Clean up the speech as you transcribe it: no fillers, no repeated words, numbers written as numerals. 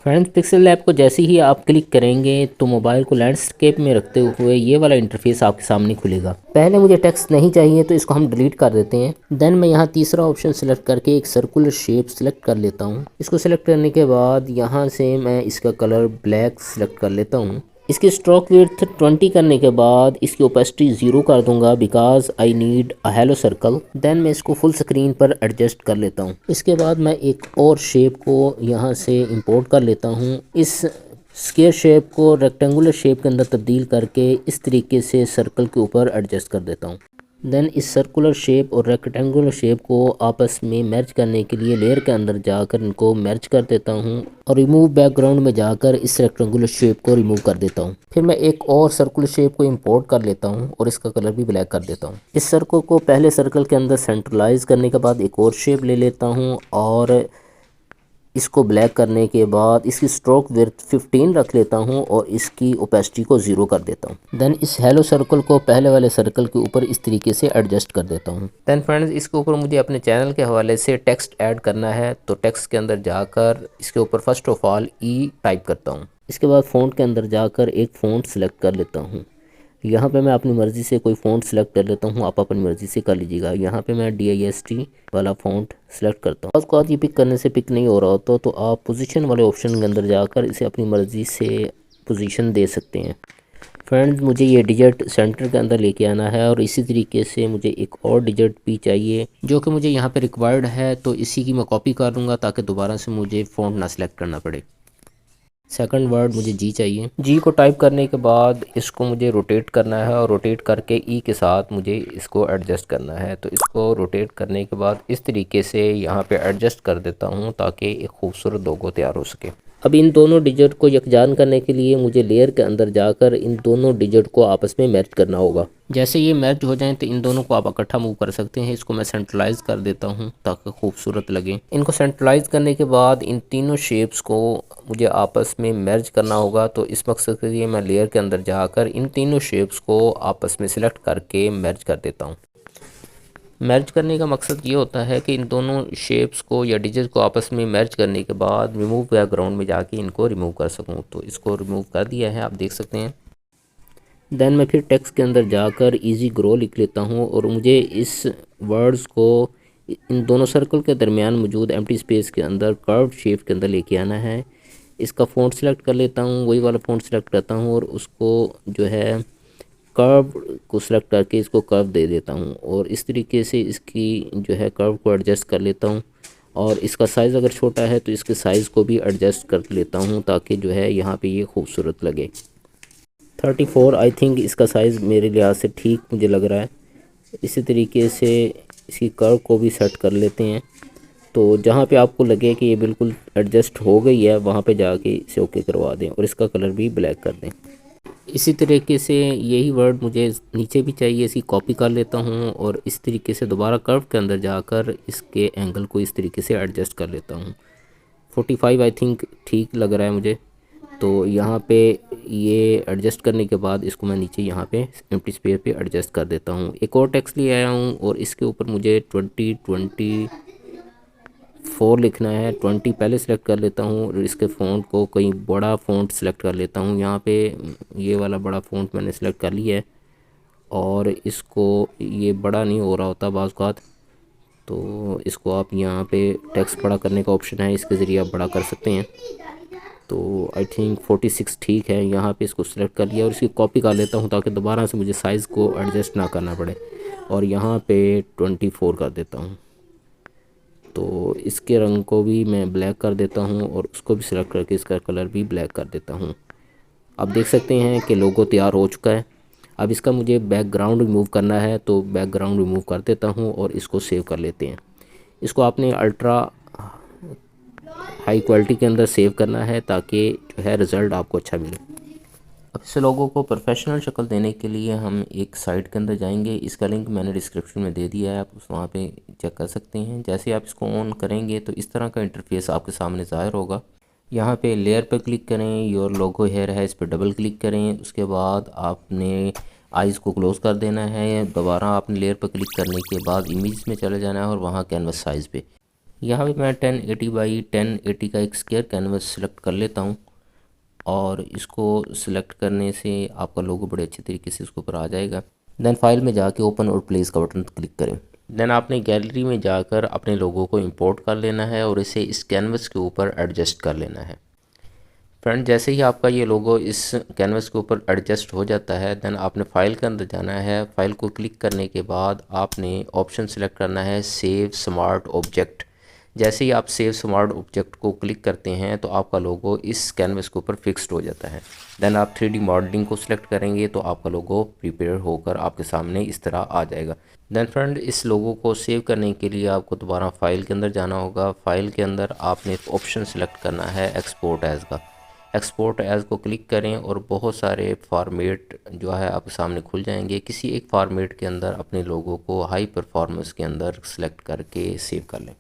Friends, pixel lab को जैसे ही आप क्लिक करेंगे तो मोबाइल को लैंडस्केप में रखते हुए ये वाला इंटरफेस आपके सामने खुलेगा। पहले मुझे टेक्स्ट नहीं चाहिए तो इसको हम डिलीट कर देते हैं। देन मैं यहाँ तीसरा ऑप्शन सेलेक्ट करके एक सर्कुलर शेप सेलेक्ट कर लेता हूँ। इसको सेलेक्ट करने के बाद यहाँ से मैं इसका कलर ब्लैक सेलेक्ट कर लेता हूँ। इसकी स्ट्रोक विड्थ 20 करने के बाद इसकी ओपेसिटी 0 कर दूंगा because I need a halo circle. Then मैं इसको फुल स्क्रीन पर एडजस्ट कर लेता हूँ। इसके बाद मैं एक और शेप को यहाँ से इंपोर्ट कर लेता हूँ। इस स्क्वायर शेप को रेक्टेंगुलर शेप के अंदर तब्दील करके इस तरीके से सर्कल के ऊपर एडजस्ट कर देता हूँ। देन इस सर्कुलर शेप और रेक्टेंगुलर शेप को आपस में मर्ज करने के लिए लेयर के अंदर जाकर इनको मर्ज कर देता हूँ और रिमूव बैकग्राउंड में जाकर इस रेक्टेंगुलर शेप को रिमूव कर देता हूँ। फिर मैं एक और सर्कुलर शेप को इंपोर्ट कर लेता हूँ और इसका कलर भी ब्लैक कर देता हूँ। इस सर्कल को पहले सर्कल के अंदर सेंट्रलाइज करने के बाद एक और शेप ले लेता हूँ और इसको ब्लैक करने के बाद इसकी स्ट्रोक विड्थ 15 रख लेता हूँ और इसकी ओपेसिटी को 0 कर देता हूँ। देन इस हेलो सर्कल को पहले वाले सर्कल के ऊपर इस तरीके से एडजस्ट कर देता हूँ। देन फ्रेंड्स, इसके ऊपर मुझे अपने चैनल के हवाले से टेक्स्ट ऐड करना है, तो टेक्स्ट के अंदर जाकर इसके ऊपर first of all E type करता हूँ। इसके बाद फ़ॉन्ट के अंदर जाकर एक फ़ॉन्ट सेलेक्ट कर लेता हूँ। यहाँ पे मैं अपनी मर्ज़ी से कोई फ़ॉन्ट सेलेक्ट कर लेता हूँ, आप अपनी मर्ज़ी से कर लीजिएगा। यहाँ पे मैं DIST वाला फ़ॉन्ट सेलेक्ट करता हूँ। उसके बाद ये पिक करने से पिक नहीं हो रहा होता तो आप पोजीशन वाले ऑप्शन के अंदर जाकर इसे अपनी मर्ज़ी से पोजीशन दे सकते हैं। फ्रेंड्स, मुझे ये डिजिट सेंटर के अंदर लेके आना है और इसी तरीके से मुझे एक और डिजिट भी चाहिए जो कि मुझे यहाँ पे रिक्वायर्ड है, तो इसी की मैं कॉपी कर लूँगा ताकि दोबारा से मुझे फ़ॉन्ट ना सेलेक्ट करना पड़े। सेकंड वर्ड मुझे जी चाहिए। जी को टाइप करने के बाद इसको मुझे रोटेट करना है और रोटेट करके ई के साथ मुझे इसको एडजस्ट करना है। तो इसको रोटेट करने के बाद इस तरीके से यहाँ पे एडजस्ट कर देता हूँ ताकि एक खूबसूरत लोगो तैयार हो सके। अब इन दोनों डिजिट को यकजान करने के लिए मुझे लेयर के अंदर जाकर इन दोनों डिजिट को आपस में मैच करना होगा। जैसे ये मैच हो जाएं तो इन दोनों को आप इकट्ठा मूव कर सकते हैं। इसको मैं सेंट्रलाइज कर देता हूँ ताकि खूबसूरत लगे। इनको सेंट्रलाइज करने के बाद इन तीनों शेप्स को मुझे आपस में मर्ज करना होगा, तो इस मकसद के लिए मैं लेयर के अंदर जाकर इन तीनों शेप्स को आपस में सिलेक्ट करके मर्ज कर देता हूँ। मर्ज करने का मकसद ये होता है कि इन दोनों शेप्स को या डिजिट को आपस में मर्ज करने के बाद रिमूव बैकग्राउंड में जाके इनको रिमूव कर सकूं। तो इसको रिमूव कर दिया है, आप देख सकते हैं। देन मैं फिर टेक्स्ट के अंदर जाकर इजी ग्रो लिख लेता हूं और मुझे इस वर्ड्स को इन दोनों सर्कल के दरमियान मौजूद एम्प्टी स्पेस के अंदर कर्व्ड शेप के अंदर लेके आना है। इसका फ़ॉन्ट सेलेक्ट कर लेता हूँ, वही वाला फ़ॉन्ट सेलेक्ट करता हूँ और उसको जो है कर्व को सिलेक्ट करके इसको कर्व दे देता हूँ और इस तरीके से इसकी जो है कर्व को एडजस्ट कर लेता हूँ। और इसका साइज़ अगर छोटा है तो इसके साइज़ को भी एडजस्ट कर लेता हूँ ताकि जो है यहाँ पे ये खूबसूरत लगे। 34 आई थिंक इसका साइज़ मेरे लिहाज से ठीक मुझे लग रहा है। इसी तरीके से इसकी कर्व को भी सेट कर लेते हैं। तो जहाँ पे आपको लगे कि ये बिल्कुल एडजस्ट हो गई है वहाँ पे जाके इसे ओके करवा दें और इसका कलर भी ब्लैक कर दें। इसी तरीके से यही वर्ड मुझे नीचे भी चाहिए, इसकी कॉपी कर लेता हूँ और इस तरीके से दोबारा कर्व के अंदर जाकर इसके एंगल को इस तरीके से एडजस्ट कर लेता हूँ। 45 आई थिंक ठीक लग रहा है मुझे। तो यहाँ पे ये एडजस्ट करने के बाद इसको मैं नीचे यहाँ पे एम्प्टी स्पेस पे एडजस्ट कर देता हूँ। एक और टेक्स्ट ले आया हूँ और इसके ऊपर मुझे 2024 लिखना है। 20 पहले सेलेक्ट कर लेता हूँ और इसके फ़ॉन्ट को कहीं बड़ा फ़ॉन्ट सेलेक्ट कर लेता हूँ। यहाँ पे ये वाला बड़ा फ़ॉन्ट मैंने सेलेक्ट कर लिया है और इसको ये बड़ा नहीं हो रहा होता बाज़ औक़ात, तो इसको आप यहाँ पे टेक्स्ट बड़ा करने का ऑप्शन है, इसके ज़रिए आप बड़ा कर सकते हैं। तो आई थिंक 46 ठीक है। यहाँ पे इसको सेलेक्ट कर लिया और इसकी कॉपी कर लेता हूँ ताकि दोबारा से मुझे साइज़ को एडजस्ट ना करना पड़े और यहाँ पे 24 कर देता हूँ। तो इसके रंग को भी मैं ब्लैक कर देता हूँ और उसको भी सिलेक्ट करके इसका कलर भी ब्लैक कर देता हूँ। आप देख सकते हैं कि लोगो तैयार हो चुका है। अब इसका मुझे बैकग्राउंड रिमूव करना है, तो बैकग्राउंड रिमूव कर देता हूँ और इसको सेव कर लेते हैं। इसको आपने अल्ट्रा हाई क्वालिटी के अंदर सेव करना है ताकि जो है रिज़ल्ट आपको अच्छा मिले। अब इस लोगों को प्रोफेशनल शक्ल देने के लिए हम एक साइट के अंदर जाएंगे। इसका लिंक मैंने डिस्क्रिप्शन में दे दिया है, आप उस वहाँ पे चेक कर सकते हैं। जैसे आप इसको ऑन करेंगे तो इस तरह का इंटरफेस आपके सामने ज़ाहिर होगा। यहाँ पे लेयर पर क्लिक करें, योर लोगो हेयर है, इस पर डबल क्लिक करें। उसके बाद आपने आइज़ को क्लोज़ कर देना है। दोबारा आपने लेयर पर क्लिक करने के बाद इमेज में चले जाना है और वहाँ कैनवस साइज़ पे यहाँ पे मैं 1080 बाई 1080 का एक स्क्वायर कैनवस सेलेक्ट कर लेता हूँ और इसको सिलेक्ट करने से आपका लोगो बड़े अच्छे तरीके से इसके ऊपर आ जाएगा। देन फाइल में जाके ओपन और प्लेस का बटन क्लिक करें। देन आपने गैलरी में जाकर अपने लोगों को इंपोर्ट कर लेना है और इसे इस कैनवस के ऊपर एडजस्ट कर लेना है। फ्रेंड, जैसे ही आपका ये लोगो इस कैनवस के ऊपर एडजस्ट हो जाता है, देन आपने फ़ाइल के अंदर जाना है। फ़ाइल को क्लिक करने के बाद आपने ऑप्शन सेलेक्ट करना है सेव स्मार्ट ऑब्जेक्ट। जैसे ही आप सेव स्मार्ट ऑब्जेक्ट को क्लिक करते हैं तो आपका लोगो इस कैनवस के ऊपर फिक्स्ड हो जाता है। देन आप 3D मॉडलिंग को सिलेक्ट करेंगे तो आपका लोगो प्रिपेयर होकर आपके सामने इस तरह आ जाएगा। देन फ्रेंड, इस लोगो को सेव करने के लिए आपको दोबारा फाइल के अंदर जाना होगा। फाइल के अंदर आपने ऑप्शन सेलेक्ट करना है एक्सपोर्ट एज़ का। एक्सपोर्ट एज़ को क्लिक करें और बहुत सारे फॉर्मेट जो है आपके सामने खुल जाएंगे। किसी एक फॉर्मेट के अंदर अपने लोगों को हाई परफॉर्मेंस के अंदर सेलेक्ट करके सेव कर लें।